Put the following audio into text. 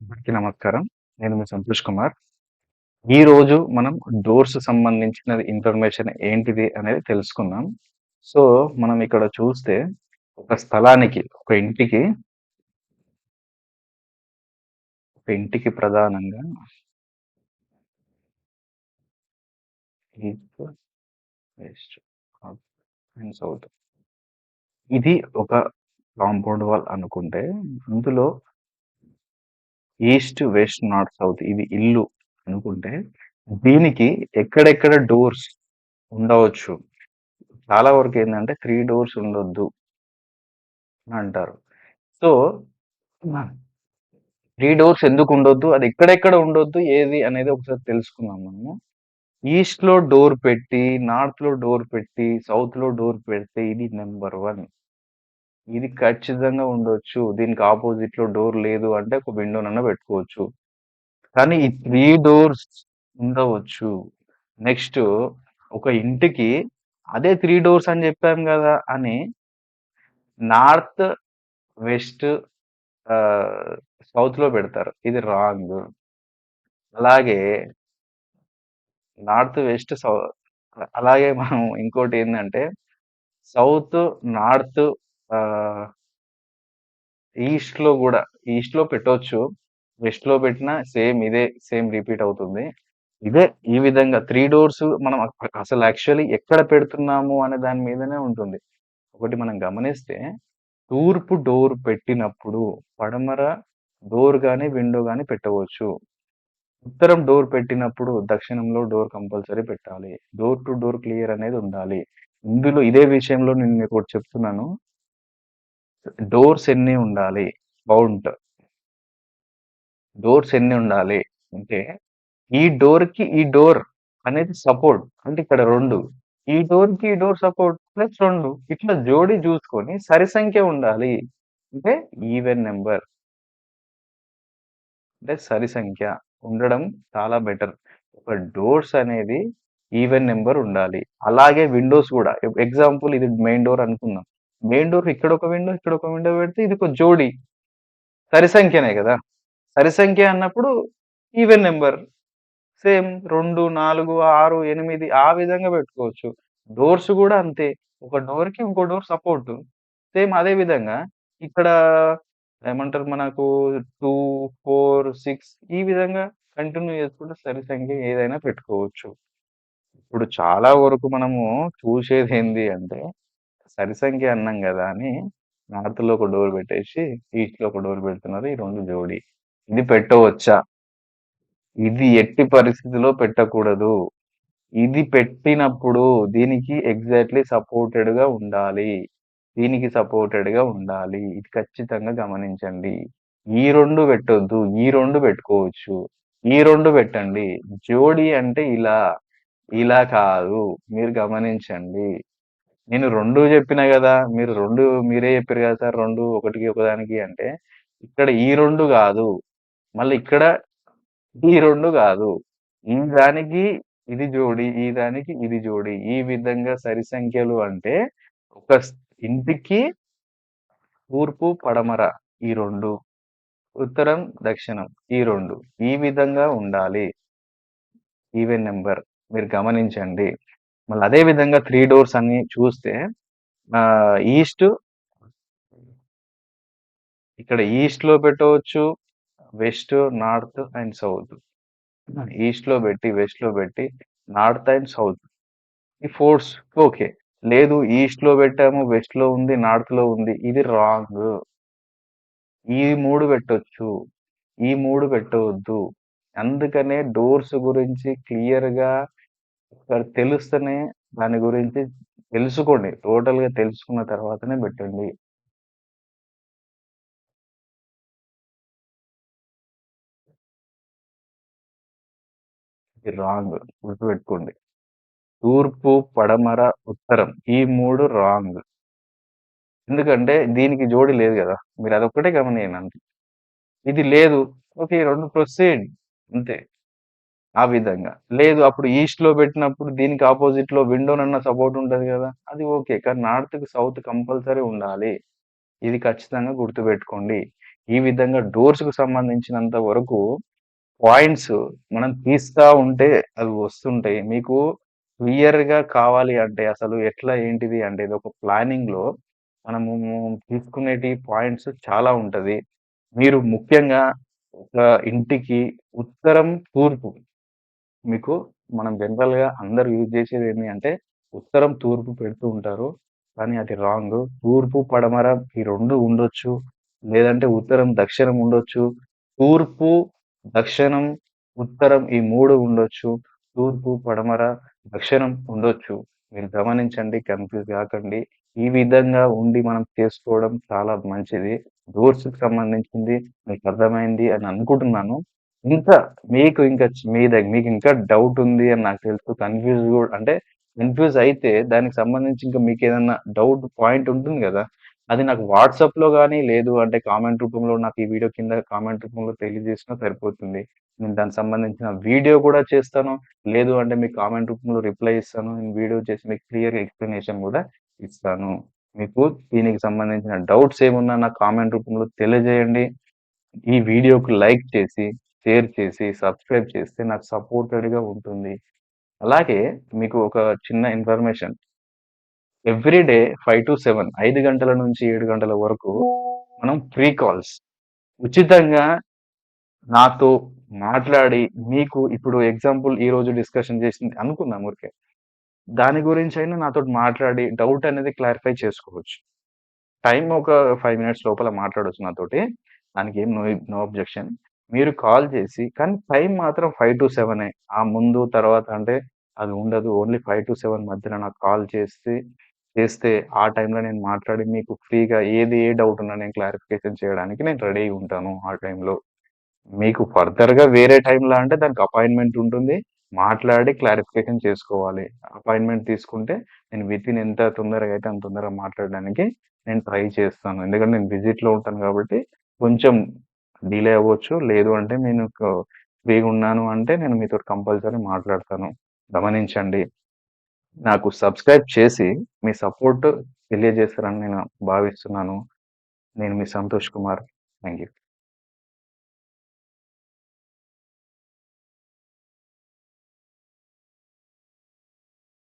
అందరికీ నమస్కారం. నేను మీ సంతోష్ కుమార్. ఈరోజు మనం డోర్స్ సంబంధించిన ఇన్ఫర్మేషన్ ఏంటిది అనేది తెలుసుకుందాం. సో, మనం ఇక్కడ చూస్తే ఒక స్థలానికి, ఒక ఇంటికి ప్రధానంగా east, west, north and south. ఇది ఒక కాంపౌండ్ వాల్ అనుకుంటే, ఇందులో ఈస్ట్, వెస్ట్, నార్త్, సౌత్ ఇది ఇల్లు అనుకుంటే, దీనికి ఎక్కడెక్కడ డోర్స్ ఉండవచ్చు. చాలా వరకేందంటే 3 డోర్స్ ఉండొద్దు అంటారు. సో, 3 డోర్స్ ఎందుకుండొద్దు? అది ఎక్కడెక్కడ ఉండొద్దు? ఏది అనేది ఒకసారి తెలుసుకుందాం మనము. ఈస్ట్‌లో డోర్ పెట్టి, నార్త్‌లో డోర్ పెట్టి, సౌత్‌లో డోర్ పెడితే ఇది నంబర్ 1. ఇది ఖచ్చితంగా ఉండొచ్చు. దీనికి అపోజిట్‌లో డోర్ లేదు అంటే ఒక విండోనన్నా పెట్టుకోవచ్చు. కానీ ఈ 3 డోర్స్ ఉండవచ్చు. నెక్స్ట్ ఒక ఇంటికి అదే 3 డోర్స్ అని చెప్పాం గదా! అని నార్త్, వెస్ట్, ఆహ్, సౌత్‌లో పెడతారు. ఇది రాంగ్. అలాగే నార్త్, వెస్ట్, అలాగే మనం ఇంకోటేందంటే సౌత్, నార్త్, ఆహ్, ఈస్ట్‌లో గూడా ఈస్ట్‌లో పెట్టొచ్చు. వెస్ట్‌లో పెట్టినా సేమ్ రిపీట్ అవుతుంది. ఇదే ఈ విధంగా 3 డోర్స్ మనం అసలు యాక్చువల్లీ ఎక్కడ పెడుతున్నాము అనే దాని మీదనే ఉంటుంది. ఒకటి మనం గమనిస్తే తూర్పు డోర్ పెట్టినప్పుడు పడమర డోర్ గాని, విండో గాని పెట్టవచ్చు. ఉత్తరం డోర్ పెట్టినప్పుడు దక్షిణంలో డోర్ కంపల్సరీ పెట్టాలి. డోర్ టు డోర్ క్లియర్ అనేది ఉండాలి. ఇందులో ఇదే విషయంలో నేను మీకోటి చెప్తున్నాను. డోర్స్ ఎన్ని ఉండాలి? కౌంట్. డోర్స్ ఎన్ని ఉండాలి? అంటే ఈ డోర్ అనేది సపోర్ట్. అంటే ఇక్కడ 2. ఈ డోర్‌కి ఈ డోర్ సపోర్ట్ ప్లస్ 2 ఇట్లా జోడి చూసుకొని సరి సంఖ్య ఉండాలి. అంటే ఈవెన్ నంబర్. అంటే సరి సంఖ్య ఉండడం చాలా బెటర్. ఒక డోర్స్ అనేది ఈవెన్ నంబర్ ఉండాలి. అలాగే విండోస్ గూడా. ఎగ్జాంపుల్ ఇది మెయిన్ డోర్ అనుకుందాం. మెయిన్ డోర్ ఇక్కడొక విండో, ఇక్కడొక విండో పెడితే ఇది ఒక జోడీ. సరి సంఖ్యనే గదా! సరి సంఖ్య అన్నప్పుడు ఈవెన్ నంబర్. సేమ్ 2, 4, 6, 8 ఆ విధంగా పెట్టుకోవచ్చు. డోర్స్ గూడా అంతే. ఒక డోర్‌కి ఇంకో డోర్ సపోర్ట్. సేమ్ అదే విధంగా ఇక్కడ ఏమంటారు మనకు 2, 4, 6 ఈ విధంగా కంటిన్యూ చేసుకుంటే సరి సంఖ్య ఏదైనా పెట్టుకోవచ్చు. ఇప్పుడు చాలా వరకు మనము చూసేదేంది అంటే సరి సంఖ్య అన్నాం గదా! అని నార్త్‌లో ఒక డోర్ పెట్టేసి ఈస్ట్‌లో ఒక డోర్ పెడుతున్నారు. ఈ 2 జోడీ. ఇది పెట్టవచ్చా? ఇది ఎట్టి పరిస్థితిలో పెట్టకూడదు. ఇది పెట్టినప్పుడు దీనికి ఎగ్జాక్ట్‌లీ సపోర్టెడ్‌గా ఉండాలి. దీనికి సపోర్టెడ్‌గా ఉండాలి. ఇది ఖచ్చితంగా గమనించండి. ఈ 2 పెట్టొద్దు. ఈ 2 పెట్టుకోవచ్చు. ఈ 2 పెట్టండి. జోడీ అంటే ఇలా, ఇలా కాదు. మీరు గమనించండి. నేను 2 జెప్పినా గదా! మీరు 2 మీరే జెప్పారు గదా సార్ 2 ఒకటికి ఒకదానికి అంటే, ఇక్కడ ఈ 2 గాదు. మళ్ళీ ఇక్కడ ఈ 2 గాదు. ఈ దానికి ఇది జోడీ, ఈ దానికి ఇది జోడీ. ఈ విధంగా సరి సంఖ్యలు అంటే ఒక ఇంటికి తూర్పు, పడమర ఈ 2, ఉత్తరం, దక్షిణం ఈ 2 ఈ విధంగా ఉండాలి. ఈవెన్ నంబర్ మీరు గమనించండి. మళ్ళీ అదే విధంగా 3 డోర్స్ అని చూస్తే ఈస్ట్ ఇక్కడ ఈస్ట్‌లో పెట్టవచ్చు. West, north and south. ఈస్ట్‌లో పెట్టి, వెస్ట్‌లో పెట్టి, నార్త్ అండ్ సౌత్. ఈ ఫోర్స్ ఓకే. లేదు ఈస్ట్‌లో పెట్టాము, వెస్ట్‌లో ఉంది, నార్త్‌లో ఉంది. ఇది రాంగ్. ఈ 3 పెట్టొచ్చు. ఈ 3 పెట్టవద్దు. అందుకనే డోర్స్ గురించి క్లియర్‌గా ఒకసారి తెలుస్తేనే దాని గురించి తెలుసుకోండి. టోటల్‌గా తెలుసుకున్న తర్వాతనే పెట్టండి. ఇది రాంగ్. గుర్తుపెట్టుకోండి. తూర్పు, పడమర, ఉత్తరం ఈ 3 రాంగ్. ఎందుకంటే దీనికి జోడి లేదు గదా! మీరు అదొక్కటే గమనియండి అంతే. ఇది లేదు. ఓకే. 2 ప్రొసీడ్ అంతే. ఆ విధంగా. లేదు అప్పుడు ఈస్ట్‌లో పెట్టినప్పుడు దీనికి అపోజిట్‌లో విండోనన్నా సపోర్ట్ ఉంటది గదా! అది ఓకే. కానీ నార్త్‌కి, సౌత్ కంపల్సరీ ఉండాలి. ఇది ఖచ్చితంగా గుర్తుపెట్టుకోండి. ఈ విధంగా డోర్స్‌కు సంబంధించినంత వరకు పాయింట్స్ మనం తీస్తా ఉంటే అవి వస్తుంటాయి. మీకు క్లియర్‌గా కావాలి అంటే అసలు ఎట్లా ఏంటిది అంటే ఇదొక ప్లానింగ్‌లో మనము తీసుకునేటి పాయింట్స్ చాలా ఉంటది. మీరు ముఖ్యంగా ఒక ఇంటికి ఉత్తరం, తూర్పు మీకు మనం జనరల్‌గా అందరూ యూజ్ చేసేదేంది అంటే, ఉత్తరం, తూర్పు పెడుతూ ఉంటారు. కానీ అది రాంగు. తూర్పు, పడమర ఈ 2 ఉండొచ్చు. లేదంటే ఉత్తరం, దక్షిణం ఉండొచ్చు. తూర్పు, దక్షిణం, ఉత్తరం ఈ 3 ఉండొచ్చు. తూర్పు, పడమర, దక్షిణం ఉండొచ్చు. మీరు గమనించండి. కన్‌ఫ్యూజ్ గాకండి. ఈ విధంగా ఉండి మనం చేసుకోవడం చాలా మంచిది. డోర్స్‌కి సంబంధించింది మీకు అర్థమైంది అని అనుకుంటున్నాను. ఇంకా మీకు ఇంకా మీకింకా డౌటుంది అని నాకు తెలుసు. కన్‌ఫ్యూజ్ గూడా అంటే కన్‌ఫ్యూజ్ అయితే దానికి సంబంధించి ఇంకా మీకేదన్నా డౌట్ పాయింట్ ఉంటుంది గదా! అది నాకు వాట్సాప్‌లో గాని, లేదు అంటే కామెంట్ రూపంలో నాకు ఈ వీడియో కింద కామెంట్ రూపంలో తెలియజేసినా సరిపోతుంది. నేను దానికి సంబంధించిన వీడియో గూడా చేస్తాను. లేదు అంటే మీకు కామెంట్ రూపంలో రిప్లై ఇస్తాను. నేను వీడియో చేసి మీకు క్లియర్ ఎక్స్‌ప్లనేషన్ గూడా ఇస్తాను. మీకు దీనికి సంబంధించిన డౌట్స్ ఏమున్నా నాకు కామెంట్ రూపంలో తెలియజేయండి. ఈ వీడియోకి లైక్ చేసి, షేర్ చేసి, సబ్స్క్రైబ్ చేస్తే నాకు సపోర్టెడ్‌గా ఉంటుంది. అలాగే మీకు ఒక చిన్న ఇన్ఫర్మేషన్. ఎవ్రీ డే 5-7 5 గంటల నుంచి 7 గంటల వరకు మనం ఫ్రీ కాల్స్ ఉచితంగా నాతో మాట్లాడి మీకు ఇప్పుడు ఎగ్జాంపుల్ ఈరోజు డిస్కషన్ చేసింది అనుకుందాం ఊరికే. దాని గురించైనా నాతోటి మాట్లాడి డౌట్ అనేది క్లారిఫై చేసుకోవచ్చు. టైమ్ ఒక 5 మినిట్స్ లోపల మాట్లాడొచ్చు నాతోటి. దానికేం నో అబ్జెక్షన్. మీరు కాల్ చేసి కానీ టైమ్ మాత్రం 5-7 ఆ ముందు, తర్వాత అంటే అది ఉండదు. ఓన్లీ 5-7 మధ్యలో నాకు కాల్ చేస్తే ఆ టైంలో నేను మాట్లాడి మీకు ఫ్రీగా ఏ డౌట్ ఉన్నా నేను క్లారిఫికేషన్ చేయడానికి నేను రెడీగా ఉంటాను ఆ టైంలో. మీకు ఫర్దర్‌గా వేరే టైంలో అంటే దానికి అపాయింట్‌మెంట్ ఉంటుంది. మాట్లాడి క్లారిఫికేషన్ చేసుకోవాలి. అపాయింట్‌మెంట్ తీసుకుంటే నేను వితిన్ ఎంత తొందరగా అయితే అంత తొందరగా మాట్లాడడానికి నేను ట్రై చేస్తాను. ఎందుకంటే నేను విజిట్‌లో ఉంటాను కాబట్టి కొంచెం డిలే అవ్వచ్చు. లేదు అంటే నేను ఫ్రీగా ఉన్నాను అంటే నేను మీతోటి కంపల్సరీ మాట్లాడతాను. గమనించండి. నాకు సబ్స్క్రైబ్ చేసి మీ సపోర్ట్ తెలియజేస్తారని నేను భావిస్తున్నాను. నేను మీ సంతోష్ కుమార్. Thank you.